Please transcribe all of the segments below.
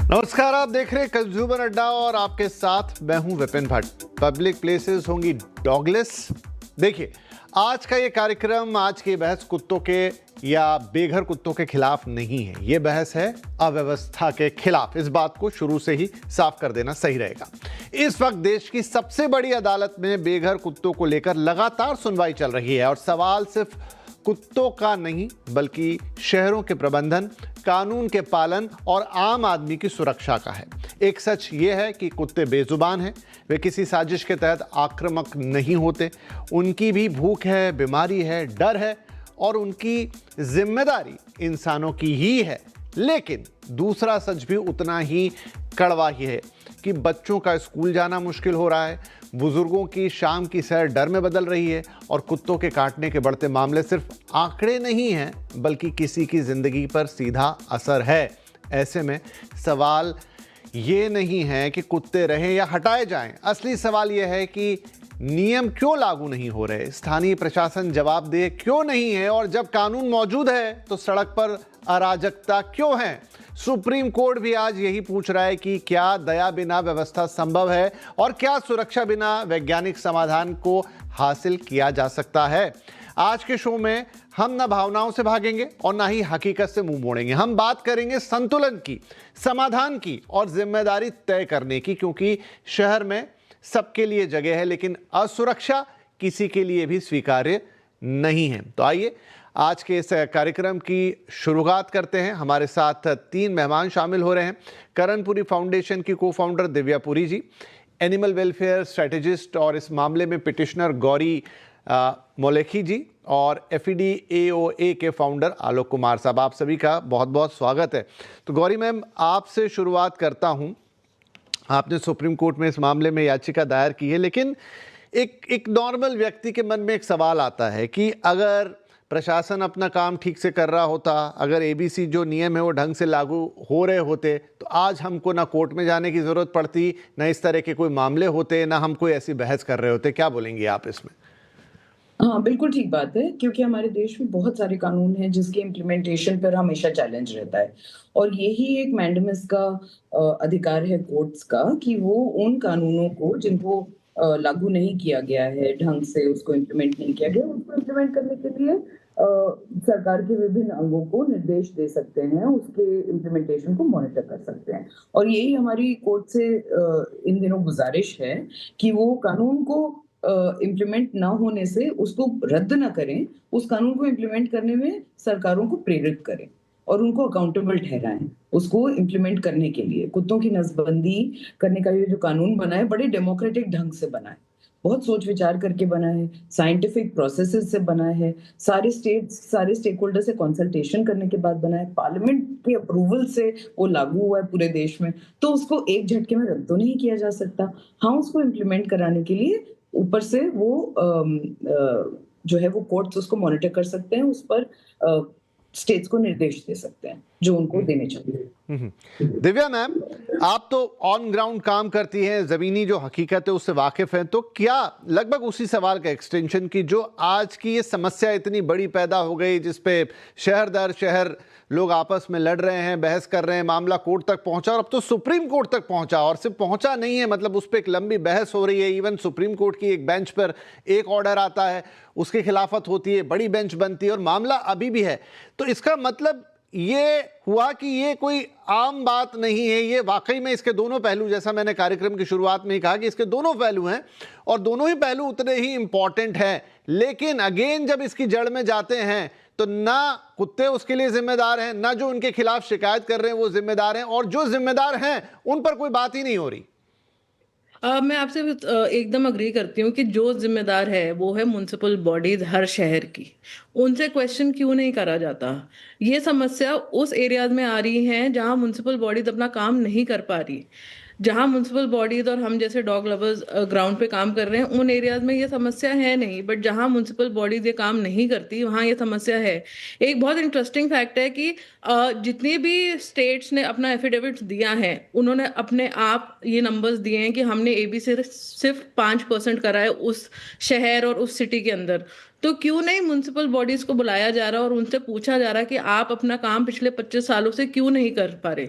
नमस्कार, आप देख रहे हैं कंज्यूमर अड्डा और आपके साथ मैं हूं विपिन भट्ट। पब्लिक प्लेसेस होंगी डॉगलेस। देखिए, आज का ये कार्यक्रम, आज की बहस कुत्तों के या बेघर कुत्तों के खिलाफ नहीं है। ये बहस है अव्यवस्था के खिलाफ। इस बात को शुरू से ही साफ कर देना सही रहेगा। इस वक्त देश की सबसे बड़ी अदालत में बेघर कुत्तों को लेकर लगातार सुनवाई चल रही है और सवाल सिर्फ कुत्तों का नहीं बल्कि शहरों के प्रबंधन, कानून के पालन और आम आदमी की सुरक्षा का है। एक सच ये है कि कुत्ते बेजुबान हैं, वे किसी साजिश के तहत आक्रामक नहीं होते। उनकी भी भूख है, बीमारी है, डर है और उनकी जिम्मेदारी इंसानों की ही है। लेकिन दूसरा सच भी उतना ही कड़वा ही है कि बच्चों का स्कूल जाना मुश्किल हो रहा है, बुजुर्गों की शाम की सैर डर में बदल रही है और कुत्तों के काटने के बढ़ते मामले सिर्फ आंकड़े नहीं हैं बल्कि किसी की जिंदगी पर सीधा असर है। ऐसे में सवाल ये नहीं है कि कुत्ते रहें या हटाए जाएं, असली सवाल यह है कि नियम क्यों लागू नहीं हो रहे, स्थानीय प्रशासन जवाबदेह क्यों नहीं है और जब कानून मौजूद है तो सड़क पर अराजकता क्यों है। सुप्रीम कोर्ट भी आज यही पूछ रहा है कि क्या दया बिना व्यवस्था संभव है और क्या सुरक्षा बिना वैज्ञानिक समाधान को हासिल किया जा सकता है। आज के शो में हम न भावनाओं से भागेंगे और ना ही हकीकत से मुंह मोड़ेंगे। हम बात करेंगे संतुलन की, समाधान की और जिम्मेदारी तय करने की, क्योंकि शहर में सबके लिए जगह है लेकिन असुरक्षा किसी के लिए भी स्वीकार्य नहीं है। तो आइए आज के इस कार्यक्रम की शुरुआत करते हैं। हमारे साथ 3 मेहमान शामिल हो रहे हैं। करणपुरी फाउंडेशन की को फाउंडर दिव्या पुरी जी, एनिमल वेलफेयर स्ट्रेटेजिस्ट और इस मामले में पिटिशनर गौरी मोलेखी जी और FEDAOA के फाउंडर आलोक कुमार साहब। आप सभी का बहुत बहुत स्वागत है। तो गौरी मैम, आपसे शुरुआत करता हूँ। आपने सुप्रीम कोर्ट में इस मामले में याचिका दायर की है, लेकिन एक नॉर्मल व्यक्ति के मन में एक सवाल आता है कि अगर प्रशासन अपना काम ठीक से कर रहा होता, अगर ABC जो नियम है वो ढंग से लागू हो रहे होते, तो आज हमको ना कोर्ट में जाने की ज़रूरत पड़ती, ना इस तरह के कोई मामले होते, ना हम कोई ऐसी बहस कर रहे होते। क्या बोलेंगे आप इसमें? हाँ, बिल्कुल ठीक बात है, क्योंकि हमारे देश में बहुत सारे कानून हैं जिसके इम्प्लीमेंटेशन पर हमेशा चैलेंज रहता है और यही एक मैंडेमस का अधिकार है कोर्ट्स का कि वो उन कानूनों को जिनको लागू नहीं किया गया है ढंग से, उसको इम्प्लीमेंट नहीं किया गया, उसको इम्प्लीमेंट करने के लिए सरकार के विभिन्न अंगों को निर्देश दे सकते हैं, उसके इम्प्लीमेंटेशन को मॉनिटर कर सकते हैं। और यही हमारी कोर्ट से इन दिनों गुजारिश है कि वो कानून को इम्प्लीमेंट ना होने से उसको रद्द ना करें, उस कानून को इम्प्लीमेंट करने में सरकारों को प्रेरित करें और उनको अकाउंटेबल ठहराएं उसको इम्प्लीमेंट करने के लिए। कुत्तों की नसबंदी करने का ये जो कानून बना है, बड़े डेमोक्रेटिक ढंग से बना है, बहुत सोच विचार करके बना है, साइंटिफिक प्रोसेसेस से बना है, सारे स्टेक होल्डर से कंसल्टेशन करने के बाद बना है, पार्लियामेंट के अप्रूवल से वो लागू हुआ है पूरे देश में। तो उसको एक झटके में रद्द तो नहीं किया जा सकता। हाँ, उसको इम्प्लीमेंट कराने के लिए ऊपर से वो जो है वो कोर्ट्स उसको मॉनिटर कर सकते हैं, उस पर स्टेट्स को निर्देश दे सकते हैं जो उनको देने चाहिए। दिव्या मैम, आप तो ऑन ग्राउंड काम करती हैं, जमीनी जो हकीकत है उससे वाकिफ हैं, तो क्या लगभग उसी सवाल का एक्सटेंशन की जो आज की ये समस्या इतनी बड़ी पैदा हो गई जिसपे शहर दर शहर लोग आपस में लड़ रहे हैं, बहस कर रहे हैं, मामला कोर्ट तक पहुंचा और अब तो सुप्रीम कोर्ट तक पहुंचा, और सिर्फ पहुंचा नहीं है, मतलब उस पर एक लंबी बहस हो रही है। इवन सुप्रीम कोर्ट की एक बेंच पर एक ऑर्डर आता है, उसकी खिलाफत होती है, बड़ी बेंच बनती है और मामला अभी भी है। तो इसका मतलब ये हुआ कि ये कोई आम बात नहीं है, ये वाकई में इसके दोनों पहलू, जैसा मैंने कार्यक्रम की शुरुआत में ही कहा कि इसके दोनों पहलू हैं और दोनों ही पहलू उतने ही इंपॉर्टेंट हैं। लेकिन अगेन जब इसकी जड़ में जाते हैं तो ना कुत्ते उसके लिए जिम्मेदार हैं, ना जो उनके खिलाफ शिकायत कर रहे हैं वो जिम्मेदार हैं, और जो जिम्मेदार हैं उन पर कोई बात ही नहीं हो रही। मैं आपसे एकदम अग्री करती हूँ कि जो जिम्मेदार है वो है म्युनिसिपल बॉडीज हर शहर की। उनसे क्वेश्चन क्यों नहीं करा जाता? ये समस्या उस एरियाज में आ रही है जहाँ म्युनिसिपल बॉडीज अपना काम नहीं कर पा रही। जहाँ म्युनिसिपल बॉडीज और हम जैसे डॉग लवर्स ग्राउंड पे काम कर रहे हैं, उन एरियाज में ये समस्या है नहीं, बट जहाँ म्युनिसिपल बॉडीज ये काम नहीं करती वहाँ ये समस्या है। एक बहुत इंटरेस्टिंग फैक्ट है कि जितनी भी स्टेट्स ने अपना एफिडेविट्स दिया है, उन्होंने अपने आप ये नंबर्स दिए हैं कि हमने ABC से सिर्फ 5% करा है उस शहर और उस सिटी के अंदर। तो क्यों नहीं म्युनिसिपल बॉडीज को बुलाया जा रहा और उनसे पूछा जा रहा कि आप अपना काम पिछले 25 सालों से क्यों नहीं कर पा रहे।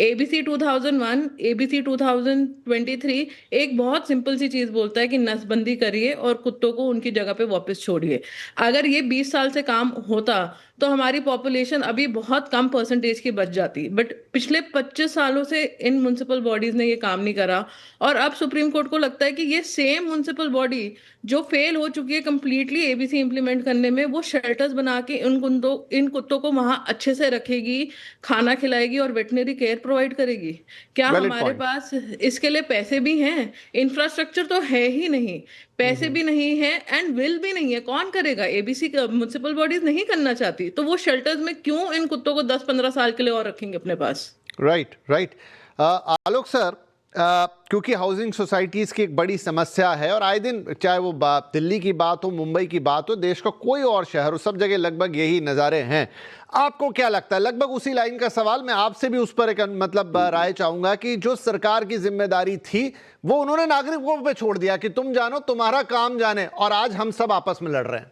एबीसी 2001, एबीसी 2023 एक बहुत सिंपल सी चीज बोलता है कि नसबंदी करिए और कुत्तों को उनकी जगह पे वापस छोड़िए। अगर ये 20 साल से काम होता तो हमारी पॉपुलेशन अभी बहुत कम परसेंटेज की बच जाती, बट पिछले 25 सालों से इन म्युनिसिपल बॉडीज ने ये काम नहीं करा। और अब सुप्रीम कोर्ट को लगता है कि ये सेम म्युनिसिपल बॉडी जो फेल हो चुकी है कंप्लीटली एबीसी इंप्लीमेंट करने में, वो शेल्टर्स बना के इन कुत्तों को वहां अच्छे से रखेगी, खाना खिलाएगी और वेटनरी केयर प्रोवाइड करेगी। क्या Valid हमारे point. पास इसके लिए पैसे भी हैं? इंफ्रास्ट्रक्चर तो है ही नहीं, पैसे भी नहीं है एंड विल भी नहीं है। कौन करेगा? एबीसी म्युनिसिपल बॉडीज नहीं करना चाहती, तो वो शेल्टर्स में क्यों इन कुत्तों को 10-15 साल के लिए और रखेंगे अपने पास? Right right. आलोक सर, क्योंकि हाउसिंग सोसाइटीज़ की एक बड़ी समस्या है और आए दिन, चाहे वो दिल्ली की बात हो, मुंबई की बात हो, देश का कोई और शहर हो, सब जगह लगभग यही नज़ारे हैं। आपको क्या लगता है? लगभग उसी लाइन का सवाल मैं आपसे भी उस पर एक मतलब राय चाहूँगा कि जो सरकार की जिम्मेदारी थी वो उन्होंने नागरिकों पे छोड़ दिया कि तुम जानो, तुम्हारा काम जाने, और आज हम सब आपस में लड़ रहे हैं।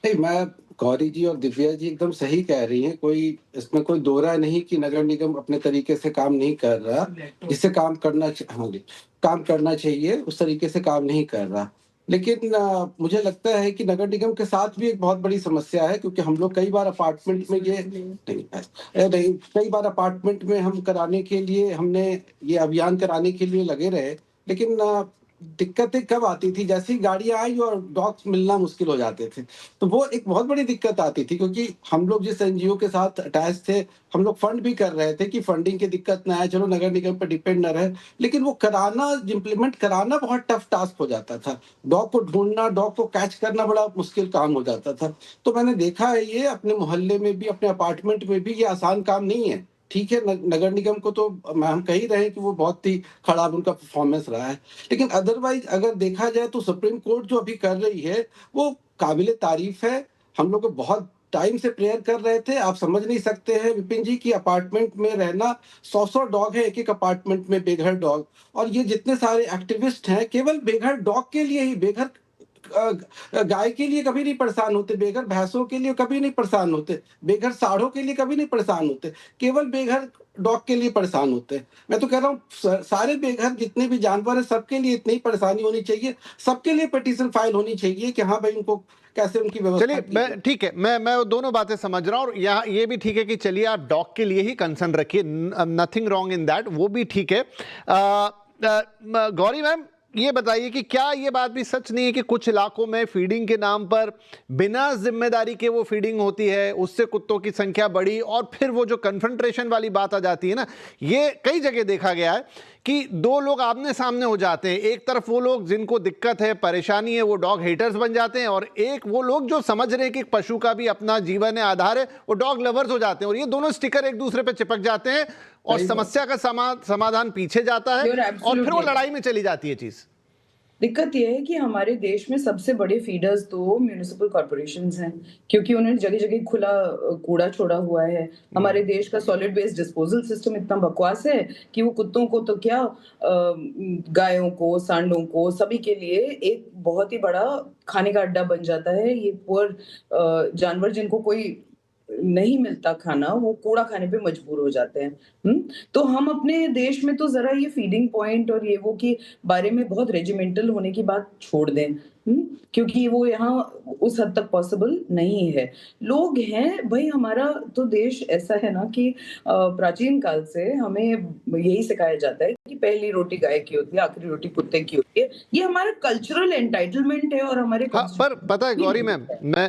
नहीं, मैं गौरी जी और दिव्या जी एकदम सही कह रही हैं। कोई इसमें कोई दो राय नहीं कि नगर निगम अपने तरीके से काम नहीं कर रहा, जिससे काम करना हाँ जी, काम करना चाहिए उस तरीके से काम नहीं कर रहा। लेकिन मुझे लगता है कि नगर निगम के साथ भी एक बहुत बड़ी समस्या है, क्योंकि हम लोग कई बार अपार्टमेंट में कई बार अपार्टमेंट में हम कराने के लिए हमने ये अभियान कराने के लिए लगे रहे, लेकिन दिक्कतें कब आती थी? जैसे ही गाड़ियां आई और डॉग्स मिलना मुश्किल हो जाते थे, तो वो एक बहुत बड़ी दिक्कत आती थी। क्योंकि हम लोग जिस एनजीओ के साथ अटैच थे, हम लोग फंड भी कर रहे थे कि फंडिंग की दिक्कत ना आए, चलो नगर निगम पर डिपेंड न रहे, लेकिन वो कराना, इम्प्लीमेंट कराना बहुत टफ टास्क हो जाता था। डॉग को ढूंढना, डॉग को कैच करना बड़ा मुश्किल काम हो जाता था। तो मैंने देखा है ये अपने मोहल्ले में भी, अपने अपार्टमेंट में भी, ये आसान काम नहीं है। ठीक है, नगर निगम को तो हम कह ही रहे हैं कि वो बहुत ही खराब उनका परफॉर्मेंस रहा है, लेकिन अदरवाइज अगर देखा जाए तो सुप्रीम कोर्ट जो अभी कर रही है वो काबिले तारीफ है। हम लोग बहुत टाइम से प्रेयर कर रहे थे। आप समझ नहीं सकते हैं विपिन जी की अपार्टमेंट में रहना, 100 डॉग है एक एक अपार्टमेंट में, बेघर डॉग। और ये जितने सारे एक्टिविस्ट हैं केवल बेघर डॉग के लिए ही, बेघर गाय के लिए कभी नहीं परेशान होते, बेघर भैंसों के लिए कभी नहीं परेशान होते, बेघर साढ़ों के लिए कभी नहीं परेशान होते, केवल बेघर डॉग के लिए परेशान होते हैं। मैं तो कह रहा हूँ सारे बेघर जितने भी जानवर हैं सबके लिए इतनी ही परेशानी होनी चाहिए, सबके लिए पिटीशन फाइल होनी चाहिए कि हाँ भाई उनको कैसे उनकी व्यवस्था। चलिए, मैं ठीक है, मैं दोनों बातें समझ रहा हूँ, और यहाँ ये भी ठीक है कि चलिए आप डॉग के लिए ही कंसर्न रखिए, नथिंग रॉन्ग इन दैट, वो भी ठीक है। गौरी मैम, ये बताइए कि क्या ये बात भी सच नहीं है कि कुछ इलाकों में फीडिंग के नाम पर बिना जिम्मेदारी के वो फीडिंग होती है, उससे कुत्तों की संख्या बढ़ी, और फिर वो जो कन्फ्रंट्रेशन वाली बात आ जाती है ना, ये कई जगह देखा गया है कि दो लोग आमने सामने हो जाते हैं। एक तरफ वो लोग जिनको दिक्कत है, परेशानी है, वो डॉग हेटर्स बन जाते हैं, और एक वो लोग जो समझ रहे हैं कि पशु का भी अपना जीवन है, आधार है, वो डॉग लवर्स हो जाते हैं, और ये दोनों स्टिकर एक दूसरे पे चिपक जाते हैं और समस्या का समाधान पीछे जाता है और फिर वो लड़ाई में चली जाती है चीज। दिक्कत यह है कि हमारे देश में सबसे बड़े फीडर्स तो म्युनिसिपल कॉर्पोरेशंस हैं, क्योंकि उन्होंने जगह-जगह खुला कूड़ा छोड़ा हुआ है। हमारे देश का सॉलिड वेस्ट डिस्पोजल सिस्टम इतना बकवास है कि वो कुत्तों को तो क्या, गायों को, सांडों को, सभी के लिए एक बहुत ही बड़ा खाने का अड्डा बन जाता है। ये पुअर जानवर जिनको कोई नहीं मिलता खाना, वो कूड़ा खाने पे मजबूर हो जाते हैं। तो हम अपने देश में तो जरा ये फीडिंग पॉइंट और ये वो के बारे में बहुत रेजिमेंटल होने की बात छोड़ दें, क्योंकि वो यहाँ उस हद तक पॉसिबल नहीं है। लोग हैं भाई, हमारा तो देश ऐसा है ना कि प्राचीन काल से हमें यही सिखाया जाता है कि पहली रोटी गाय की होती है, आखिरी रोटी कुत्ते की होती है। ये हमारा कल्चरल एंटाइटलमेंट है और हमारे हाँ, पर पता है गौरी मैम, मैं